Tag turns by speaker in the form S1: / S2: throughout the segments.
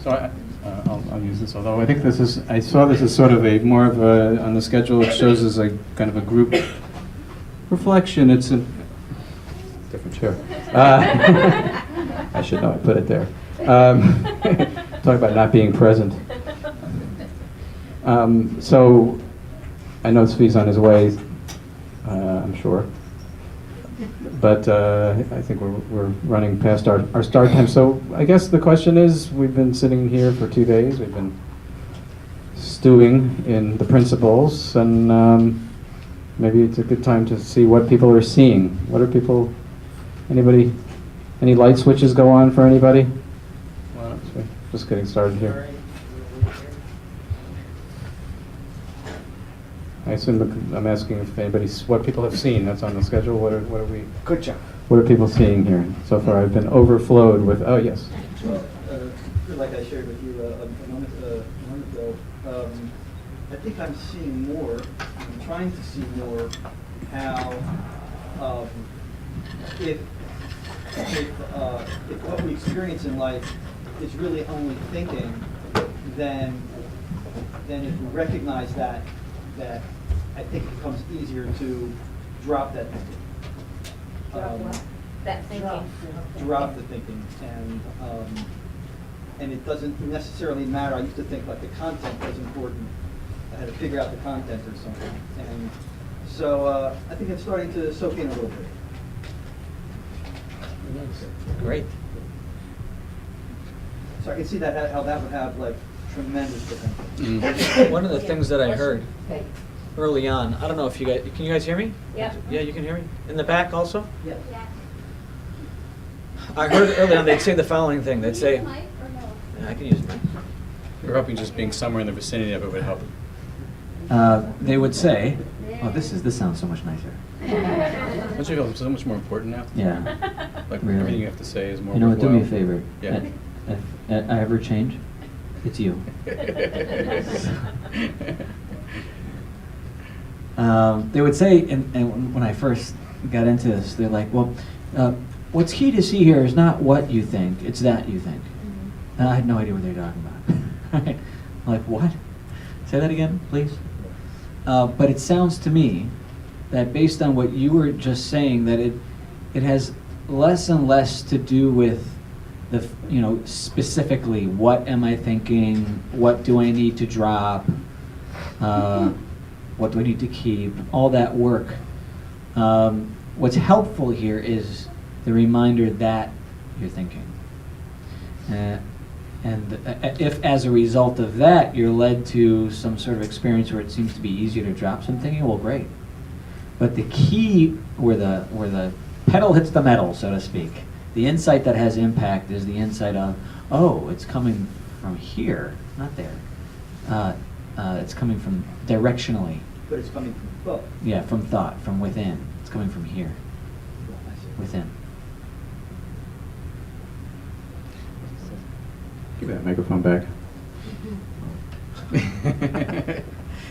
S1: So I'll use this, although I think I saw this as sort of more of a, on the schedule, it shows as a kind of a group reflection. It's a different chair. I should know, I put it there. Talk about not being present. So I know Tzvi's on his way, I'm sure. But I think we're running past our start time. So I guess the question is, we've been sitting here for 2 days. We've been stewing in the principles, and maybe it's a good time to see what people are seeing. What are people, anybody, any light switches go on for anybody? Well, just getting started here. I assume I'm asking if anybody's, what people have seen. That's on the schedule. What are we?
S2: Good job.
S1: What are people seeing here? So far, I've been overflowed with. Oh yes.
S3: Well, like I shared with you a moment ago, I think I'm seeing more. I'm trying to see more how if what we experience in life is really only thinking, then if we recognize that I think it becomes easier to drop that thinking.
S4: That thinking.
S3: Drop the thinking, and it doesn't necessarily matter. I used to think like the content was important. I had to figure out the content or something, and so I think it's starting to soak in a little bit.
S2: Great.
S3: So I can see that how that would have like tremendous potential.
S2: One of the things that I heard early on, I don't know if you guys, can you guys hear me?
S4: Yeah.
S2: Yeah, you can hear me? In the back also?
S3: Yeah.
S2: I heard early on they'd say the following thing. They'd say,
S4: Mic or no?
S2: yeah, I can use it.
S1: We're hoping just being somewhere in the vicinity of it would help.
S5: They would say, "Oh, this sounds so much nicer."
S1: Don't you feel so much more important now?
S5: Yeah.
S1: Like
S5: Really.
S1: everything you have to say is more.
S5: You know what? Do me a
S1: worthwhile.
S5: favor.
S1: Yeah.
S5: If I ever change, it's you. They would say, and when I first got into this, they're like, "Well, what's key to see here is not what you think; it's that you think." And I had no idea what they were talking about. Right? I'm like, what? Say that again, please. But it sounds to me that based on what you were just saying, that it has less and less to do with the, specifically what am I thinking, what do I need to drop, what do I need to keep, all that work. What's helpful here is the reminder that you're thinking. And if as a result of that you're led to some sort of experience where it seems to be easier to drop some thinking, well, great. But the key, where the pedal hits the metal, so to speak, the insight that has impact is the insight of, oh, it's coming from here, not there. It's coming from directionally.
S3: But it's coming from both.
S5: Yeah, from thought, from within. It's coming from here, within.
S1: Give that microphone back.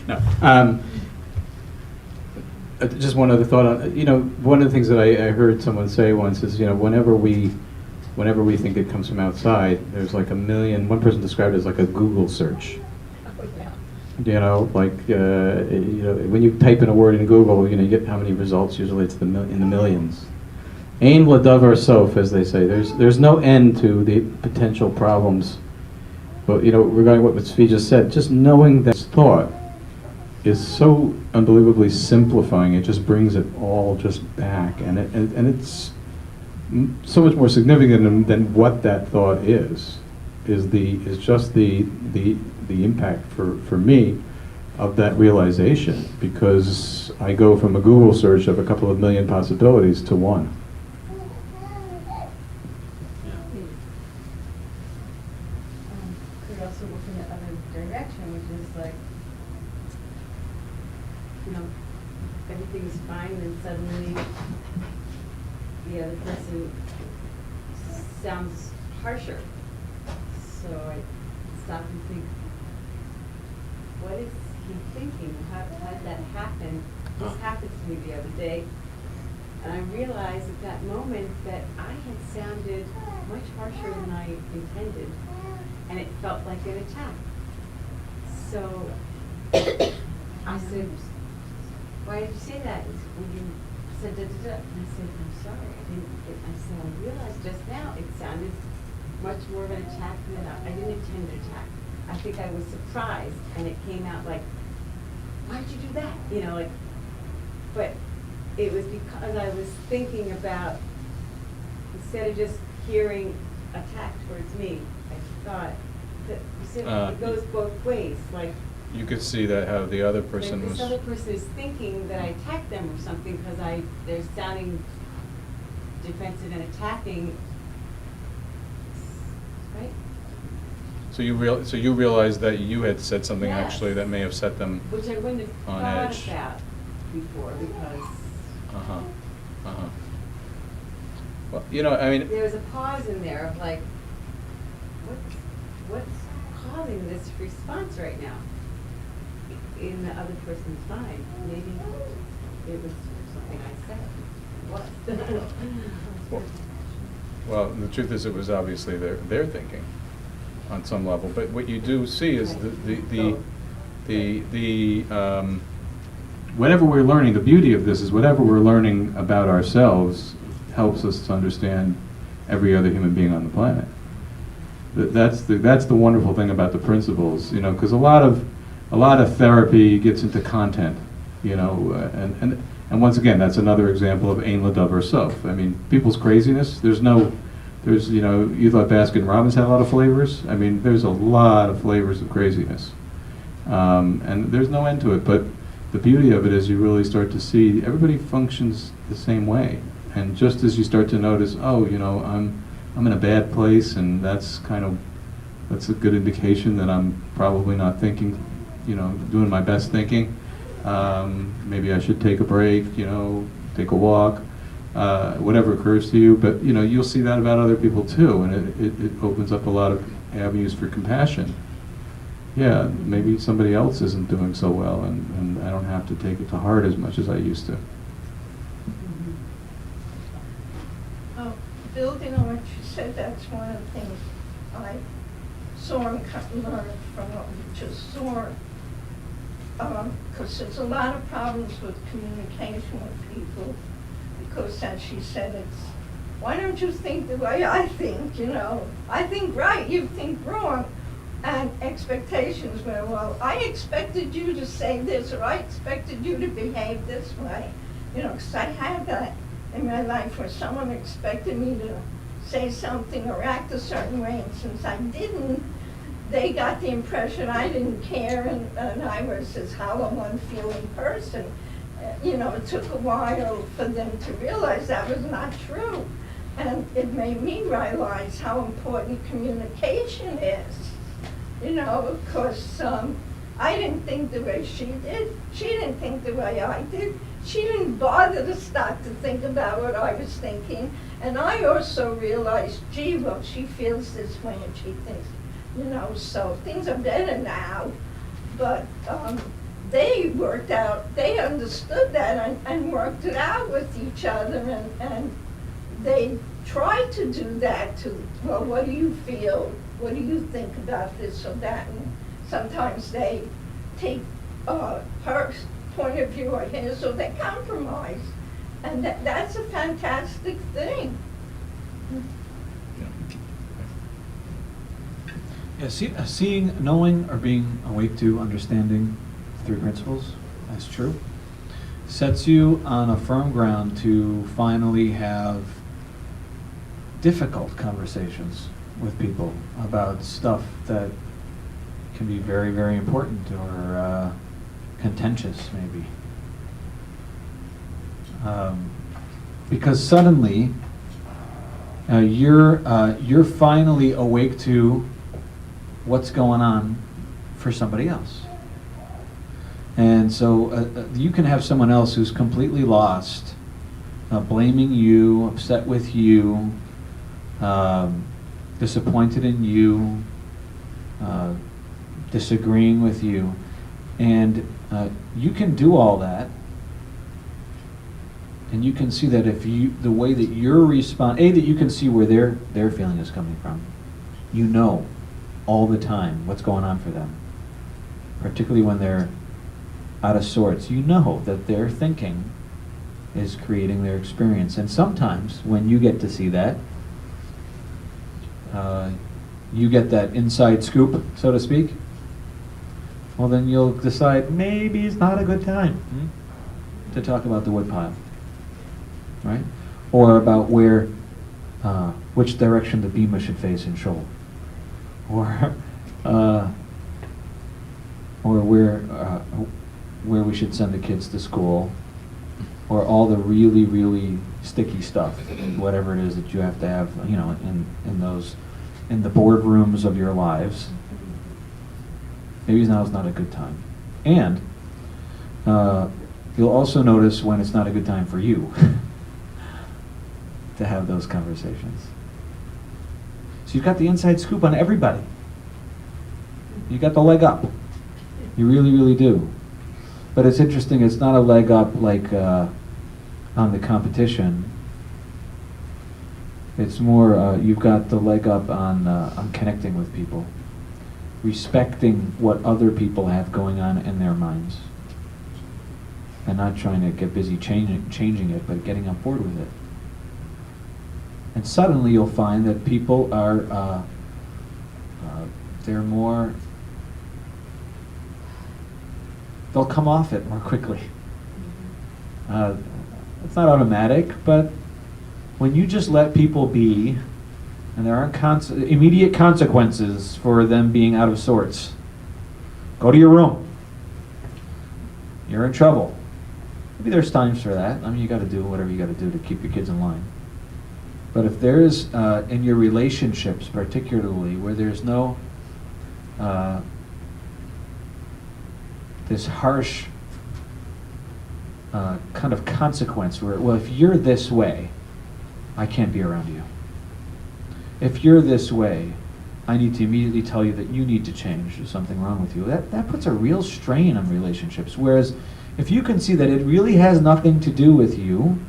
S1: No. Just one other thought on, one of the things that I heard someone say once is, whenever we think it comes from outside, there's like one person described it as like a Google search. When you type in a word in Google, you get how many results, usually it's in the millions. Ein l'davar sof, as they say. There's no end to the potential problems. But regarding what Tzvi just said, just knowing that thought is so unbelievably simplifying. It just brings it all just back, and it's so much more significant than what that thought is just the impact for me of that realization, because I go from a Google search of a couple of million possibilities to one.
S6: Could also look in the other direction, which is like, everything's fine, and suddenly the other person sounds harsher. So I stop and think, what is he thinking? How did that happen? This happened to me the other day. And I realized at that moment that I had sounded much harsher than I intended. And it felt like an attack. So I said, why did you say that? Well, you said da-da-da. And I said, I'm sorry, I said, I realized just now it sounded much more of an attack than I didn't intend to attack. I think I was surprised, and it came out like, why'd you do that? You know, like, but it was because I was thinking about, instead of just hearing attack towards me, I thought that, you said it goes both ways, like,
S1: You could see that how the other person
S6: like
S1: was.
S6: this other person is thinking that I attacked them or something because they're sounding defensive and attacking, right?
S1: So you realized that you had said something
S6: Yes.
S1: actually that may have set them.
S6: Which I wouldn't have
S1: On
S6: thought
S1: edge.
S6: about before because
S1: Well, you know, I mean,
S6: there was a pause in there of like, what's causing this response right now in the other person's mind? Maybe it was something I said. What?
S1: well, the truth is, it was obviously their thinking, on some level. But what you do see is whatever we're learning. The beauty of this is whatever we're learning about ourselves helps us to understand every other human being on the planet. That's the wonderful thing about the principles, you know, because a lot of therapy gets into content, you know, and once again, that's another example of ein l'davar sof. I mean, people's craziness. There's you know, you thought Baskin Robbins had a lot of flavors. I mean, there's a lot of flavors of craziness, and there's no end to it. But the beauty of it is you really start to see everybody functions the same way, and just as you start to notice, oh, you know, I'm in a bad place, and that's a good indication that I'm probably not thinking, you know, doing my best thinking. Maybe I should take a break, you know, take a walk, whatever occurs to you. But, you know, you'll see that about other people too, and it opens up a lot of avenues for compassion. Yeah, maybe somebody else isn't doing so well, and I don't have to take it to heart as much as I used to.
S4: Building on what you said, that's one of the things I saw and learned from what you just saw. Because there's a lot of problems with communication with people. Because as she said, it's, why don't you think the way I think, you know? I think right, you think wrong. And expectations were, well, I expected you to say this, or I expected you to behave this way. You know, because I had that in my life where someone expected me to say something or act a certain way, and since I didn't, they got the impression I didn't care, and I was this hollow, unfeeling person. You know, it took a while for them to realize that was not true. And it made me realize how important communication is. You know, because I didn't think the way she did. She didn't think the way I did. She didn't bother to stop to think about what I was thinking. And I also realized, gee, well, she feels this way and she thinks, you know, so things are better now. But they worked out, they understood that and worked it out with each other. And they tried to do that to, well, what do you feel? What do you think about this or that? And sometimes they take her point of view or his, or they compromise. And that's a fantastic thing.
S5: Yeah, seeing, knowing, or being awake to, understanding three principles, that's true, sets you on a firm ground to finally have difficult conversations with people about stuff that can be very, very important or contentious, maybe. Because suddenly you're finally awake to what's going on for somebody else. And so you can have someone else who's completely lost, blaming you, upset with you, disappointed in you, disagreeing with you, and you can do all that, and you can see that if you, the way that you're that you can see where their feeling is coming from. You know all the time what's going on for them, particularly when they're out of sorts. You know that their thinking is creating their experience. And sometimes when you get to see that, you get that inside scoop, so to speak, well then you'll decide maybe it's not a good time to talk about the woodpile, right? Or about where, which direction the bima should face in shul, or where we should send the kids to school, or all the really, really sticky stuff, whatever it is that you have to have, you know, in the boardrooms of your lives. Maybe now is not a good time. And you'll also notice when it's not a good time for you to have those conversations. So you've got the inside scoop on everybody. You got the leg up. You really, really do. But it's interesting, it's not a leg up like on the competition. It's more, you've got the leg up on connecting with people, respecting what other people have going on in their minds, and not trying to get busy changing it, but getting on board with it. And suddenly you'll find that people are, they're more, they'll come off it more quickly. It's not automatic, but when you just let people be, and there aren't immediate consequences for them being out of sorts, go to your room. You're in trouble. Maybe there's times for that. I mean, you got to do whatever you got to do to keep your kids in line. But if there's, in your relationships particularly, where there's no this harsh kind of consequence where, well, if you're this way, I can't be around you. If you're this way, I need to immediately tell you that you need to change. There's something wrong with you. That puts a real strain on relationships. Whereas if you can see that it really has nothing to do with you,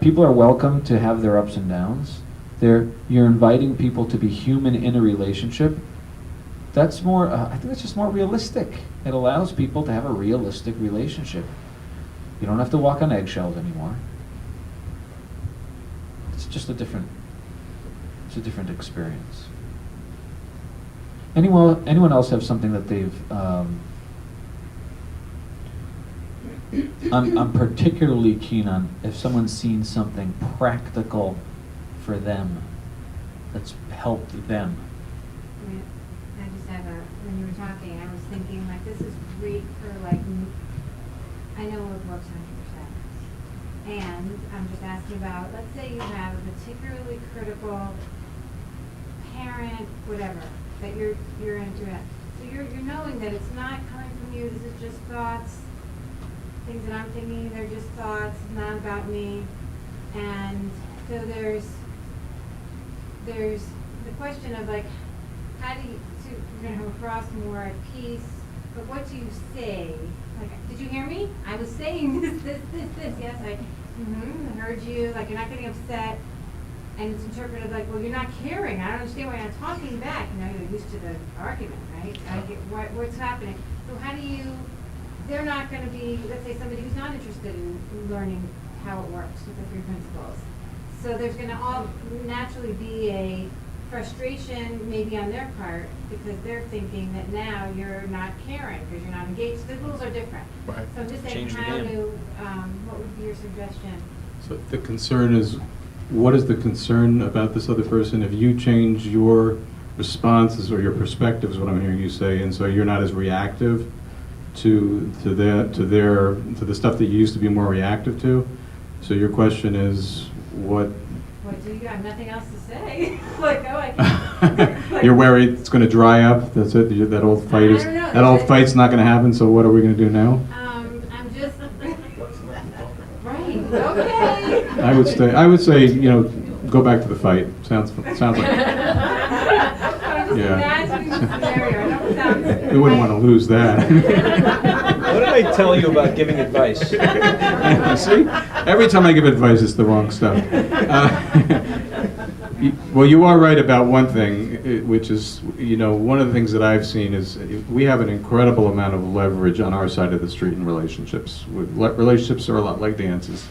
S5: people are welcome to have their ups and downs. You're inviting people to be human in a relationship. That's more, I think that's just more realistic. It allows people to have a realistic relationship. You don't have to walk on eggshells anymore. It's just a different experience. Anyone else have something that they've, I'm particularly keen on if someone's seen something practical for them that's helped them.
S7: I just have when you were talking, I was thinking, like, this is great for, like, I know it works 100%. And I'm just asking about, let's say you have a particularly critical parent, whatever, that you're into it. So you're knowing that it's not coming from you, this is just thoughts, things that I'm thinking, they're just thoughts, not about me. And so there's the question of, like, how do you, so you're gonna come across more at peace, but what do you say? Like, did you hear me? I was saying this, yes, I heard you, like, you're not getting upset, and it's interpreted like, well, you're not caring, I don't understand why you're not talking back. You know, you're used to the argument, right? I get what's happening. So how do you, they're not gonna be, let's say somebody who's not interested in learning how it works with the three principles. So there's gonna all naturally be a frustration maybe on their part because they're thinking that now you're not caring because you're not engaged. The rules are different.
S1: Right.
S7: So I'm just saying,
S2: Change the
S7: how
S2: game.
S7: to, what would be your suggestion?
S1: So the concern is, what is the concern about this other person? If you change your responses or your perspectives, what I'm hearing you say, and so you're not as reactive to the stuff that you used to be more reactive to. So your question is, what
S7: do you have nothing else to say? Like, oh, I can't. Like,
S1: you're worried it's going to dry up? That's it. That old fight is
S7: I don't know.
S1: that old fight's not going to happen. So what are we going to do now?
S7: I'm just right. Okay.
S1: I would say, go back to the fight. Sounds like.
S7: Yeah.
S1: We wouldn't want to lose that.
S2: What did I tell you about giving advice?
S1: See, every time I give advice, it's the wrong stuff. Well, you are right about one thing, which is, one of the things that I've seen is we have an incredible amount of leverage on our side of the street in relationships. Relationships are a lot like dances.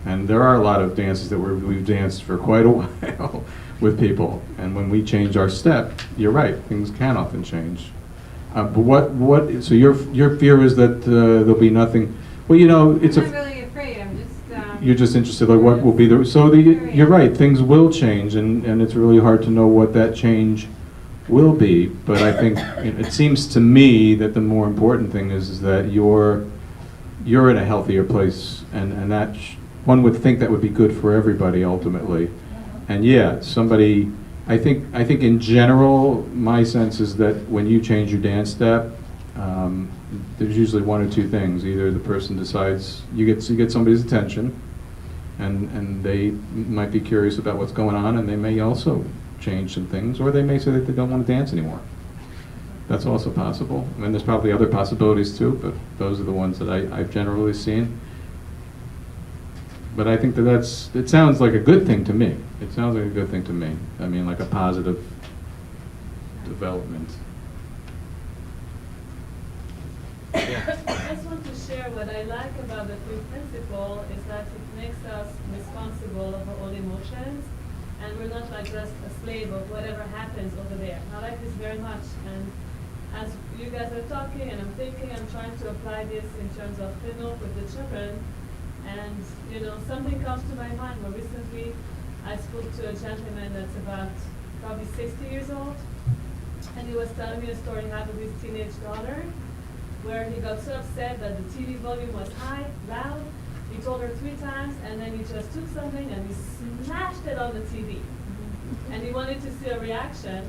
S1: And there are a lot of dances that we've danced for quite a while with people. And when we change our step, you're right, things can often change. But so your fear is that there'll be nothing, well, it's
S7: I'm not really afraid, I'm just,
S1: you're just interested, like what will be you're right, things will change, and it's really hard to know what that change will be. But I think it seems to me that the more important thing is that you're in a healthier place, and that one would think that would be good for everybody ultimately. And yeah, I think in general, my sense is that when you change your dance step, there's usually one or two things. Either the person decides you get somebody's attention, and they might be curious about what's going on, and they may also change some things, or they may say that they don't want to dance anymore. That's also possible. I mean, there's probably other possibilities too, but those are the ones that I've generally seen. But I think it sounds like a good thing to me. It sounds like a good thing to me. I mean, like a positive development.
S8: I just want to share what I like about the three principle is that it makes us responsible of our own emotions, and we're not like just a slave of whatever happens over there. I like this very much, and as you guys are talking and I'm thinking, I'm trying to apply this in terms of chinook with the children, and something comes to my mind. More recently, I spoke to a gentleman that's about probably 60 years old, and he was telling me a story he had with his teenage daughter, where he got so upset that the TV volume was high, loud. He told her 3 times, and then he just took something and he smashed it on the TV. And he wanted to see a reaction,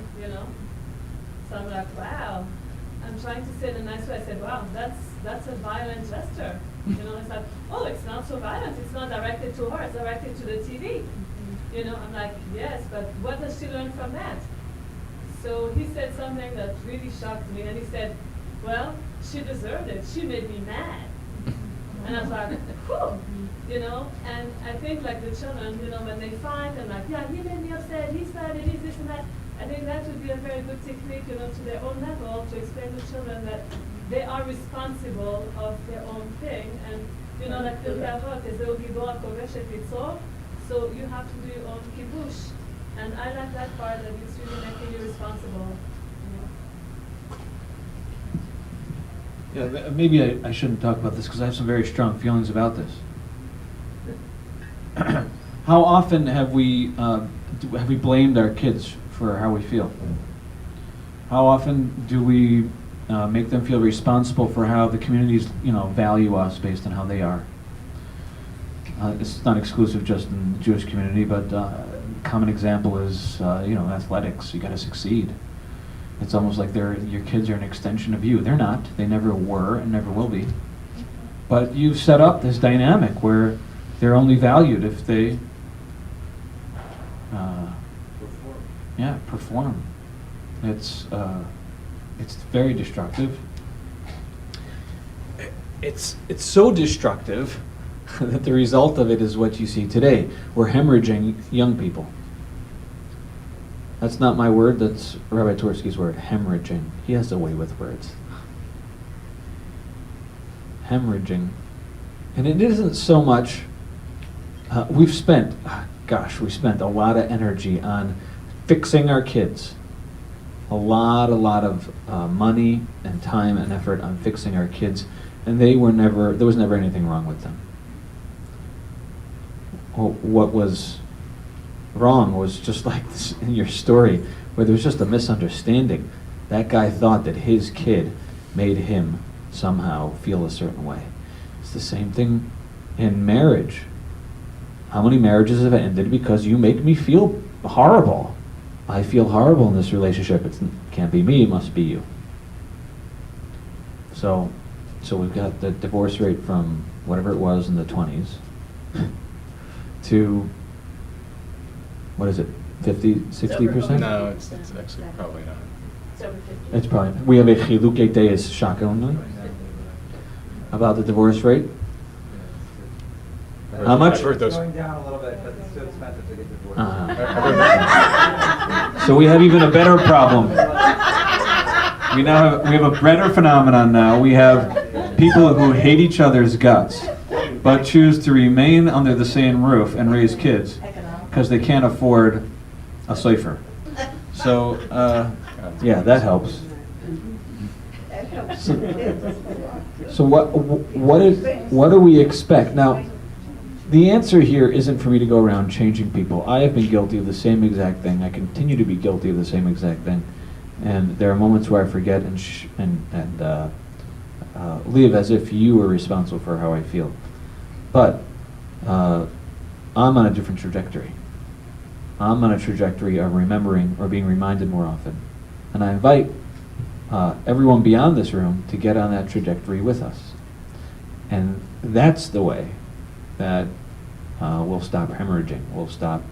S8: So I'm like, wow. I'm trying to say it in a nice way. I said, wow, that's a violent gesture. It's like, oh, it's not so violent. It's not directed to her. It's directed to the TV. I'm like, yes, but what does she learn from that? So he said something that really shocked me, and he said, well, she deserved it. She made me mad. And I was like, cool, and I think like the children, when they find and like, yeah, he made me upset, he started, he's this and that, I think that would be a very good technique, to their own level, to explain to children that they are responsible of their own thing, and like the Avot is so you have to do your own kibush. And I like that part, that it's really making you responsible.
S5: Yeah, maybe I shouldn't talk about this because I have some very strong feelings about this. How often have we blamed our kids for how we feel? How often do we make them feel responsible for how the communities, value us based on how they are? It's not exclusive just in the Jewish community, but a common example is, athletics. You got to succeed. It's almost like your kids are an extension of you. They're not. They never were and never will be. But you've set up this dynamic where they're only valued if they perform. It's very destructive. It's so destructive that the result of it is what you see today. We're hemorrhaging young people. That's not my word, that's Rabbi Twerski's word, hemorrhaging. He has a way with words. Hemorrhaging. And it isn't so much, we spent a lot of energy on fixing our kids. A lot of money and time and effort on fixing our kids, and there was never anything wrong with them. What was wrong was just like this in your story, where there was just a misunderstanding. That guy thought that his kid made him somehow feel a certain way. It's the same thing in marriage. How many marriages have ended because you make me feel horrible? I feel horrible in this relationship. It can't be me, it must be you. So we've got the divorce rate from whatever it was in the 20s to, what is it, 50, 60%?
S1: No, it's actually probably not.
S5: It's probably, we have a chilukei deis shaka only about the divorce rate. How much?
S9: I've heard those.
S10: Going down a little bit because it's too expensive to get divorced.
S5: So we have even a better problem. We have a better phenomenon now. We have people who hate each other's guts, but choose to remain under the same roof and raise kids because they can't afford a sofer. So, yeah, that helps.
S4: That helps.
S5: So what do we expect? Now, the answer here isn't for me to go around changing people. I have been guilty of the same exact thing. I continue to be guilty of the same exact thing. And there are moments where I forget and live as if you are responsible for how I feel. But I'm on a different trajectory. I'm on a trajectory of remembering or being reminded more often. And I invite everyone beyond this room to get on that trajectory with us. And that's the way that we'll stop hemorrhaging. We'll stop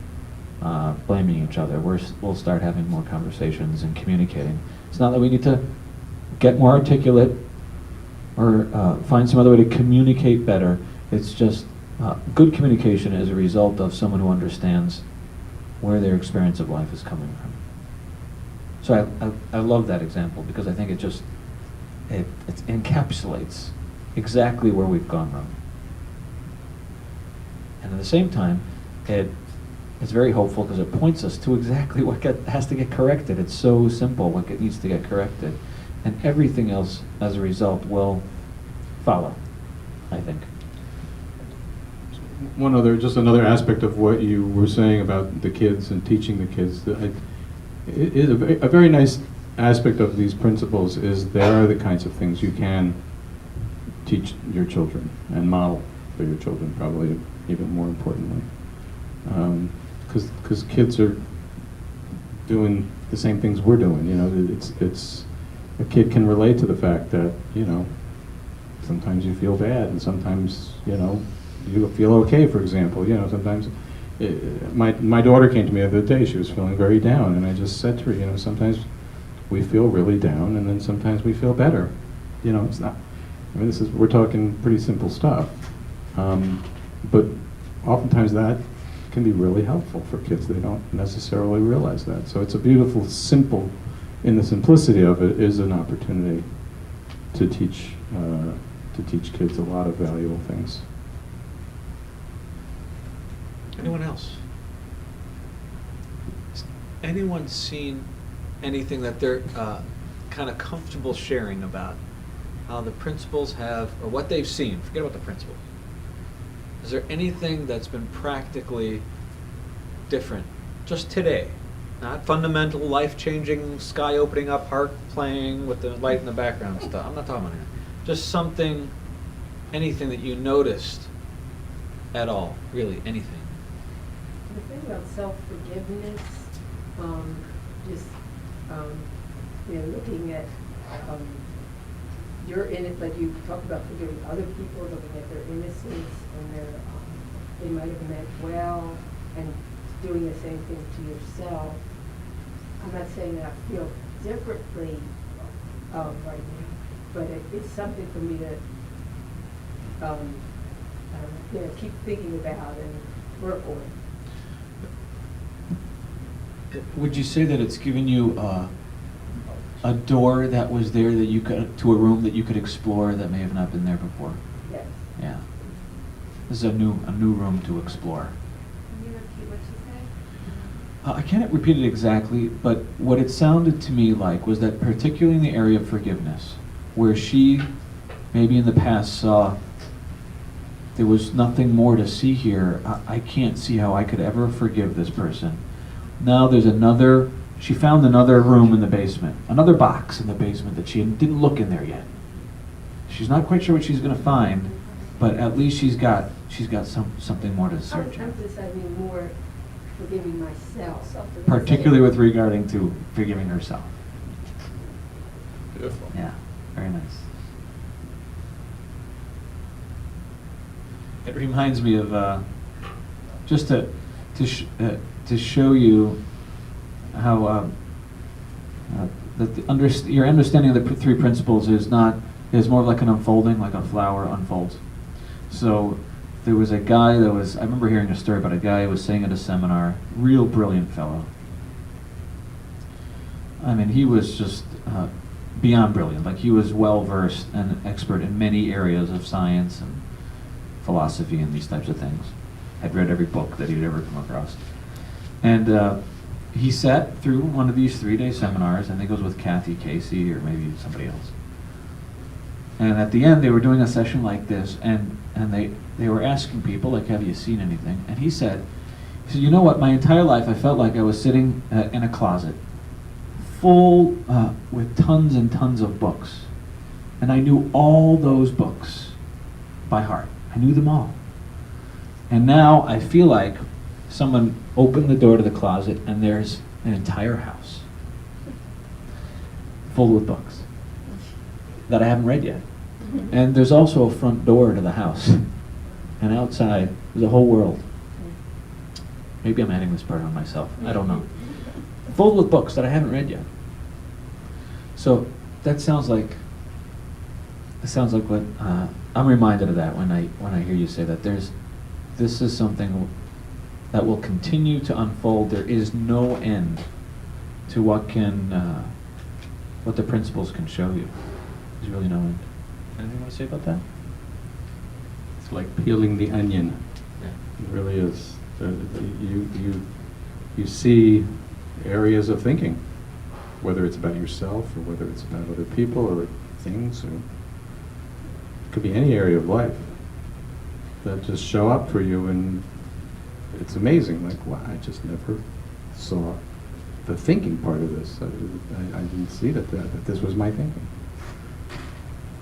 S5: blaming each other. We'll start having more conversations and communicating. It's not that we need to get more articulate or find some other way to communicate better. It's just good communication is a result of someone who understands where their experience of life is coming from. So I love that example because I think it encapsulates exactly where we've gone wrong. And at the same time, it's very hopeful because it points us to exactly what has to get corrected. It's so simple what needs to get corrected. And everything else, as a result, will follow, I think.
S1: Just another aspect of what you were saying about the kids and teaching the kids. A very nice aspect of these principles is there are the kinds of things you can teach your children and model for your children, probably even more importantly. Because kids are doing the same things we're doing. It's a kid can relate to the fact that sometimes you feel bad and sometimes you feel okay. For example, sometimes my daughter came to me the other day. She was feeling very down, and I just said to her, sometimes we feel really down, and then sometimes we feel better. It's not. I mean, we're talking pretty simple stuff, but oftentimes that can be really helpful for kids. They don't necessarily realize that. So it's a beautiful, simple, in the simplicity of it, is an opportunity to teach kids a lot of valuable things.
S2: Anyone else? Has anyone seen anything that they're kind of comfortable sharing about how the principles have, or what they've seen? Forget about the principles. Is there anything that's been practically different just today? Not fundamental, life-changing, sky opening up, heart playing with the light in the background stuff. I'm not talking about that. Just something, anything that you noticed at all, really, anything.
S6: The thing about self-forgiveness, looking at your innocence, like you talk about forgiving other people, looking at their innocence and they might have meant well, and doing the same thing to yourself. I'm not saying that I feel differently right now, but it's something for me to keep thinking about and work on.
S5: Would you say that it's given you a door that was there that you could, to a room that you could explore that may have not been there before?
S6: Yes.
S5: Yeah. This is a new room to explore.
S7: Can you repeat what you said?
S5: I can't repeat it exactly, but what it sounded to me like was that particularly in the area of forgiveness, where she maybe in the past saw there was nothing more to see here, I can't see how I could ever forgive this person. Now there's she found another room in the basement, another box in the basement that she didn't look in there yet. She's not quite sure what she's going to find, but at least she's got something more to search
S6: I'm
S5: at.
S6: emphasizing more forgiving myself.
S5: Particularly with regarding to forgiving herself.
S2: Beautiful.
S5: Yeah, very nice. It reminds me of just to show you how that your understanding of the three principles is more like an unfolding, like a flower unfolds. So there was a guy that was, I remember hearing a story about a guy who was saying at a seminar, real brilliant fellow. I mean, he was just beyond brilliant. Like, he was well-versed and expert in many areas of science and philosophy and these types of things. Had read every book that he'd ever come across. And he sat through one of these 3-day seminars, and I think it was with Kathy Casey or maybe somebody else. And at the end, they were doing a session like this, and they were asking people, like, have you seen anything? And he said, you know what, my entire life I felt like I was sitting in a closet full with tons and tons of books. And I knew all those books by heart. I knew them all. And now I feel like someone opened the door to the closet and there's an entire house full with books that I haven't read yet. And there's also a front door to the house. And outside, there's a whole world. Maybe I'm adding this part on myself. I don't know. Full with books that I haven't read yet. So that sounds like what I'm reminded of that when I hear you say that this is something that will continue to unfold. There is no end to what the principles can show you. There's really no end. Anything you want to say about that?
S1: It's like peeling the onion.
S5: Yeah.
S1: It really is. You see areas of thinking, whether it's about yourself or whether it's about other people or things, or it could be any area of life that just show up for you, and it's amazing. Like, wow, I just never saw the thinking part of this. I didn't see that this was my thinking.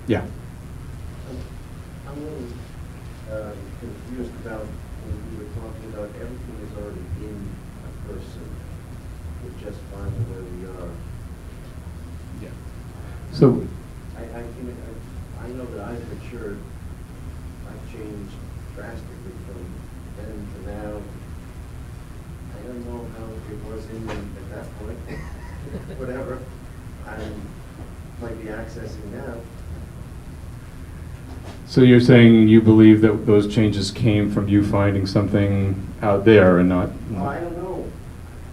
S1: Yeah.
S9: I'm a little confused about when you were talking about everything is already in a person. We're just fine where we are.
S1: Yeah. So
S9: I know that I've matured. I've changed drastically from then to now. I don't know how it was in me at that point. Whatever I might be accessing now.
S1: So you're saying you believe that those changes came from you finding something out there and not...
S9: Oh, I don't know.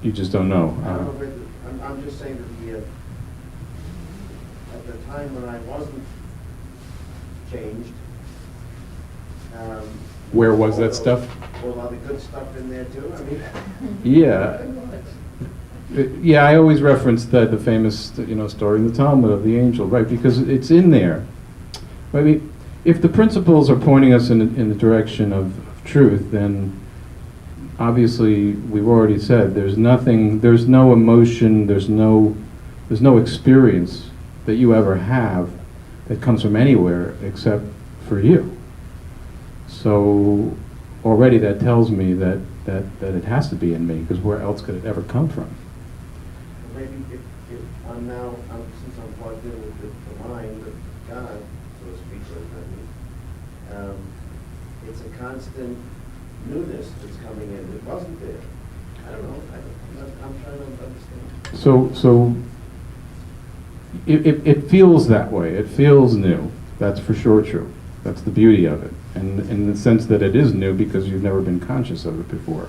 S1: You just don't know.
S9: I don't know, but I'm just saying that at the time when I wasn't changed.
S1: Where was that stuff?
S9: Well, a lot of good stuff in there too. I mean.
S1: Yeah. Yeah, I always reference the famous story in the Talmud of the angel, right? Because it's in there. I mean, if the principles are pointing us in the direction of truth, then obviously we've already said there's no emotion, there's no experience that you ever have that comes from anywhere except for you. So already that tells me that it has to be in me, because where else could it ever come from?
S9: Maybe if I'm now, since I'm plugged in with the mind of God, so to speak, it's a constant newness that's coming in. It wasn't there. I don't know. I'm trying to understand.
S1: So it feels that way. It feels new. That's for sure true. That's the beauty of it. And in the sense that it is new because you've never been conscious of it before.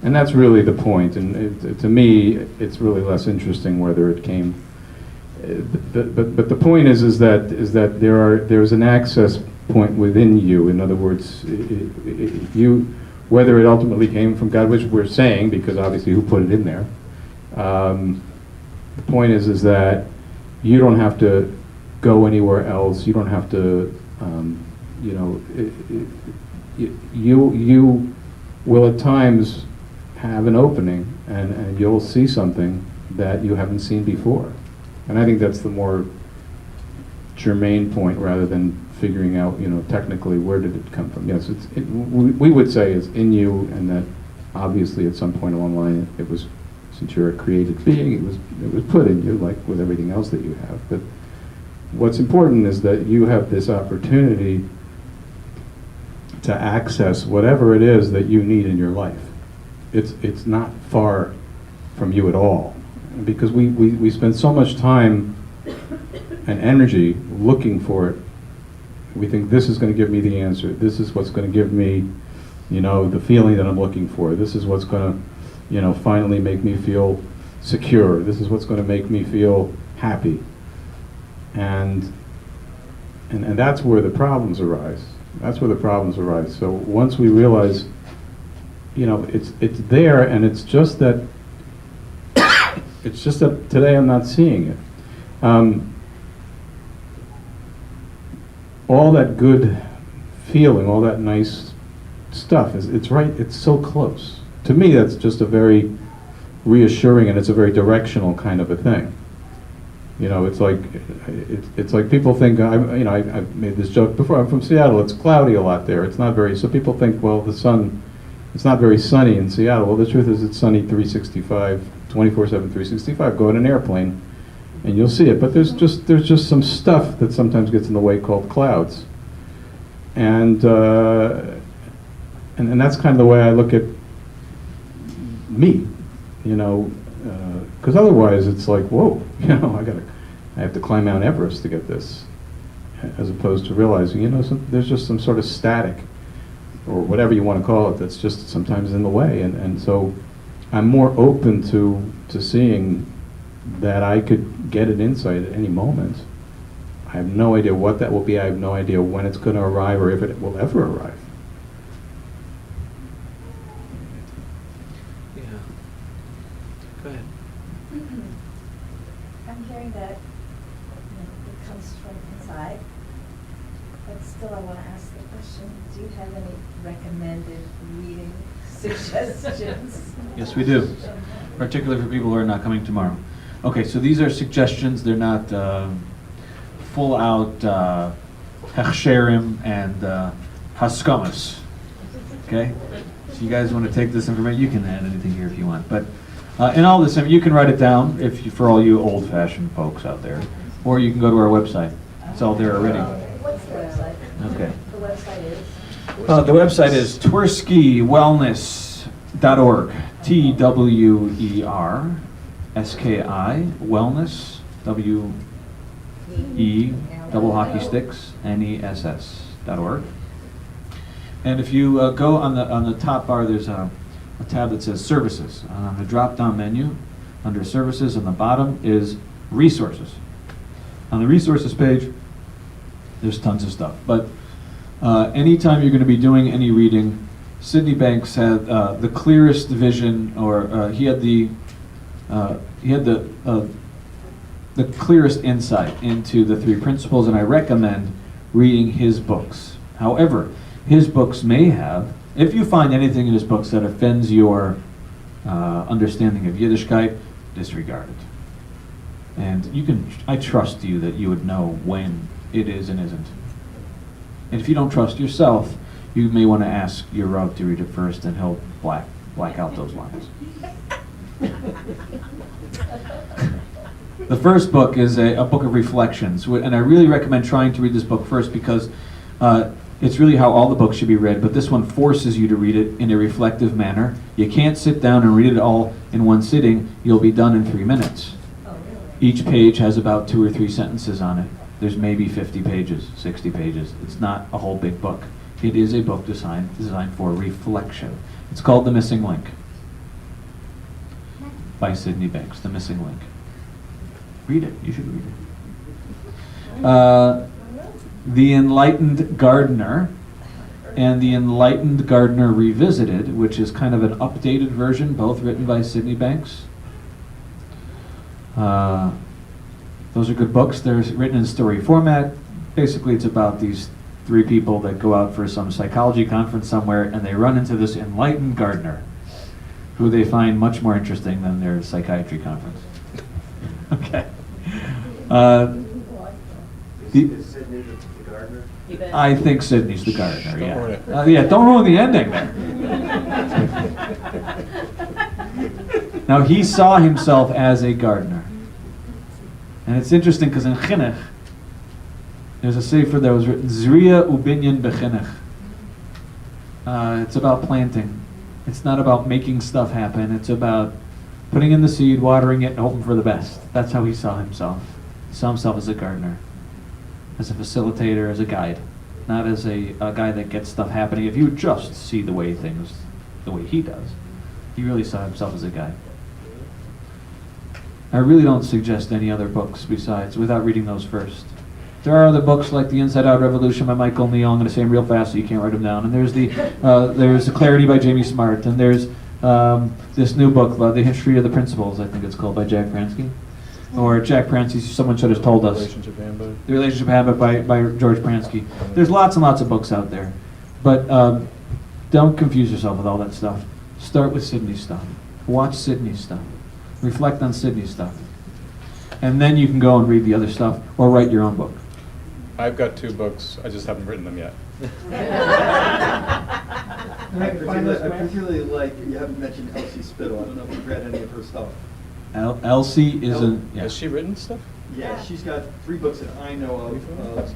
S1: And that's really the point. And to me, it's really less interesting whether it came. But the point is that there's an access point within you. In other words, you, whether it ultimately came from God, which we're saying, because obviously who put it in there. The point is that you don't have to go anywhere else. You don't have to, you will at times have an opening, and you'll see something that you haven't seen before. And I think that's the more germane point, rather than figuring out, technically where did it come from. Yes, we would say it's in you, and that obviously at some point along the line it was, since you're a created being, it was put in you, like with everything else that you have. But what's important is that you have this opportunity to access whatever it is that you need in your life. It's not far from you at all, because we spend so much time and energy looking for it We think this is going to give me the answer. This is what's going to give me, the feeling that I'm looking for. This is what's going to, finally make me feel secure. This is what's going to make me feel happy. And that's where the problems arise. That's where the problems arise. So once we realize, it's there, and it's just that today I'm not seeing it. All that good feeling, all that nice stuff it's right. It's so close. To me, that's just a very reassuring, and it's a very directional kind of a thing. It's like people think, I've made this joke before, I'm from Seattle, it's cloudy a lot there. It's not very, so people think, well, the sun, it's not very sunny in Seattle. Well, the truth is it's sunny 365, 24/7, 365. Go in an airplane and you'll see it. But there's just some stuff that sometimes gets in the way called clouds. And that's kind of the way I look at me, because otherwise it's like, whoa, I have to climb Mount Everest to get this, as opposed to realizing, there's just some sort of static, or whatever you want to call it, that's just sometimes in the way, and so I'm more open to seeing that I could get an insight at any moment. I have no idea what that will be. I have no idea when it's going to arrive, or if it will ever arrive.
S2: Yeah. Go ahead.
S11: I'm hearing that it comes from inside, but still I want to ask the question, do you have any recommended reading suggestions?
S5: Yes, we do, particularly for people who are not coming tomorrow. Okay, so these are suggestions. They're not full-out hechsherim and haskamas. Okay? So you guys want to take this information, you can add anything here if you want. But in all this, you can write it down for all you old-fashioned folks out there, or you can go to our website. It's all there already.
S11: What's the website?
S5: Okay.
S11: The website is?
S5: The website is twerskiwellness.org. TWERSKI wellness, WE double hockey sticks NESS.org. And if you go on the top bar, there's a tab that says Services. On the drop-down menu, under Services, on the bottom is Resources. On the Resources page, there's tons of stuff. But anytime you're going to be doing any reading, Sidney Banks had the clearest vision, or he had the clearest insight into the three principles, and I recommend reading his books. However, his books may have, if you find anything in his books that offends your understanding of Yiddishkeit, disregard it. And I trust you that you would know when it is and isn't. And if you don't trust yourself, you may want to ask your Rav to read it first, and he'll black out those lines. The first book is a book of reflections, and I really recommend trying to read this book first, because it's really how all the books should be read, but this one forces you to read it in a reflective manner. You can't sit down and read it all in one sitting. You'll be done in 3 minutes.
S11: Oh, really?
S5: Each page has about 2 or 3 sentences on it. There's maybe 50 pages, 60 pages. It's not a whole big book. It is a book designed for reflection. It's called The Missing Link by Sidney Banks, The Missing Link. Read it. You should read it. The Enlightened Gardener and The Enlightened Gardener Revisited, which is kind of an updated version, both written by Sidney Banks. Those are good books. They're written in story format. Basically, it's about these 3 people that go out for some psychology conference somewhere, and they run into this enlightened gardener, who they find much more interesting than their psychiatry conference. Okay.
S9: Is Sidney the gardener?
S5: I think Sidney's the gardener, yeah. Yeah, don't ruin the ending there. Now, he saw himself as a gardener. And it's interesting because in Chinuch, there's a sefer that was written, Zriya Ubinyan Bechinuch. It's about planting. It's not about making stuff happen. It's about putting in the seed, watering it, and hoping for the best. That's how he saw himself. He saw himself as a gardener, as a facilitator, as a guide. not as a guy that gets stuff happening. If you would just see the way he does, he really saw himself as a guy. I really don't suggest any other books besides, without reading those first. There are other books like The Inside Out Revolution by Michael Neal. I'm going to say them real fast so you can't write them down. And there's the Clarity by Jamie Smart. And there's this new book, The History of the Principles, I think it's called, by Jack Pransky. Or Jack Pransky, someone should have told us.
S1: Relationship Handbook.
S5: The Relationship Habit by George Pransky. There's lots and lots of books out there. But don't confuse yourself with all that stuff. Start with Sydney's stuff. Watch Sydney's stuff. Reflect on Sydney's stuff. And then you can go and read the other stuff or write your own book.
S12: I've got 2 books, I just haven't written them yet.
S3: I particularly like, you haven't mentioned Elsie Spittle. I don't know if you've read any of her stuff.
S5: Elsie is a... Yeah.
S12: Has she written stuff?
S3: Yeah, she's got 3 books that I know of.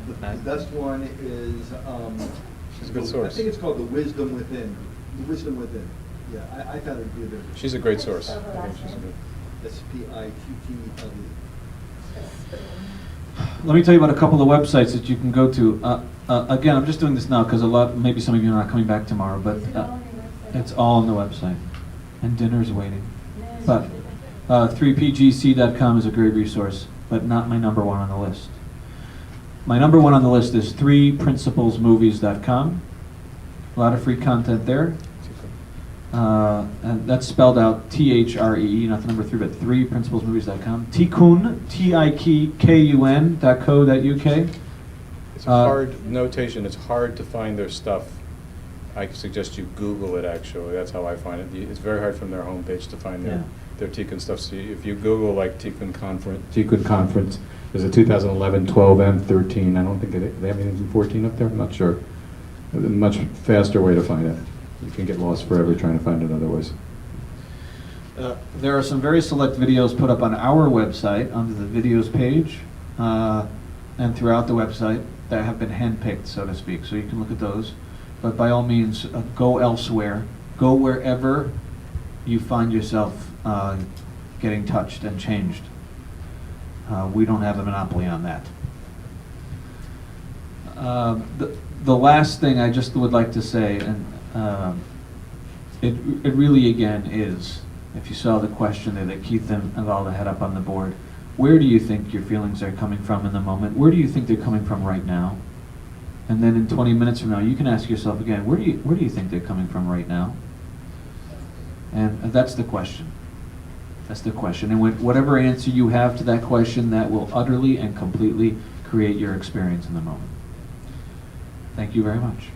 S3: The best one is,
S12: She's a good source.
S3: I think it's called The Wisdom Within. The Wisdom Within. Yeah, I found it to be a very good.
S12: She's a great source. I think she's a good.
S3: Spittle.
S5: Let me tell you about a couple of websites that you can go to. Again, I'm just doing this now because maybe some of you are not coming back tomorrow, but it's all on the website. And dinner's waiting. But 3pgc.com is a great resource, but not my number 1 on the list. My number 1 on the list is 3principlesmovies.com. A lot of free content there. And that's spelled out THREE, not the number 3, but 3principlesmovies.com. Tikkun, TIKKUN.co.uk.
S12: It's a hard notation. It's hard to find their stuff. I suggest you Google it, actually. That's how I find it. It's very hard from their homepage to find their Tikkun stuff. So if you Google, like, Tikkun Conference, there's a 2011 12M 13. I don't think they have anything from 14 up there. I'm not sure. A much faster way to find it. You can get lost forever trying to find it otherwise.
S5: There are some very select videos put up on our website under the videos page and throughout the website that have been handpicked, so to speak. So you can look at those. But by all means, go elsewhere. Go wherever you find yourself getting touched and changed. We don't have a monopoly on that. The last thing I just would like to say, and it really again is, if you saw the question there that Keith and Valda had up on the board, where do you think your feelings are coming from in the moment? Where do you think they're coming from right now? And then in 20 minutes from now, you can ask yourself again, where do you think they're coming from right now? And that's the question. That's the question. And whatever answer you have to that question, that will utterly and completely create your experience in the moment. Thank you very much.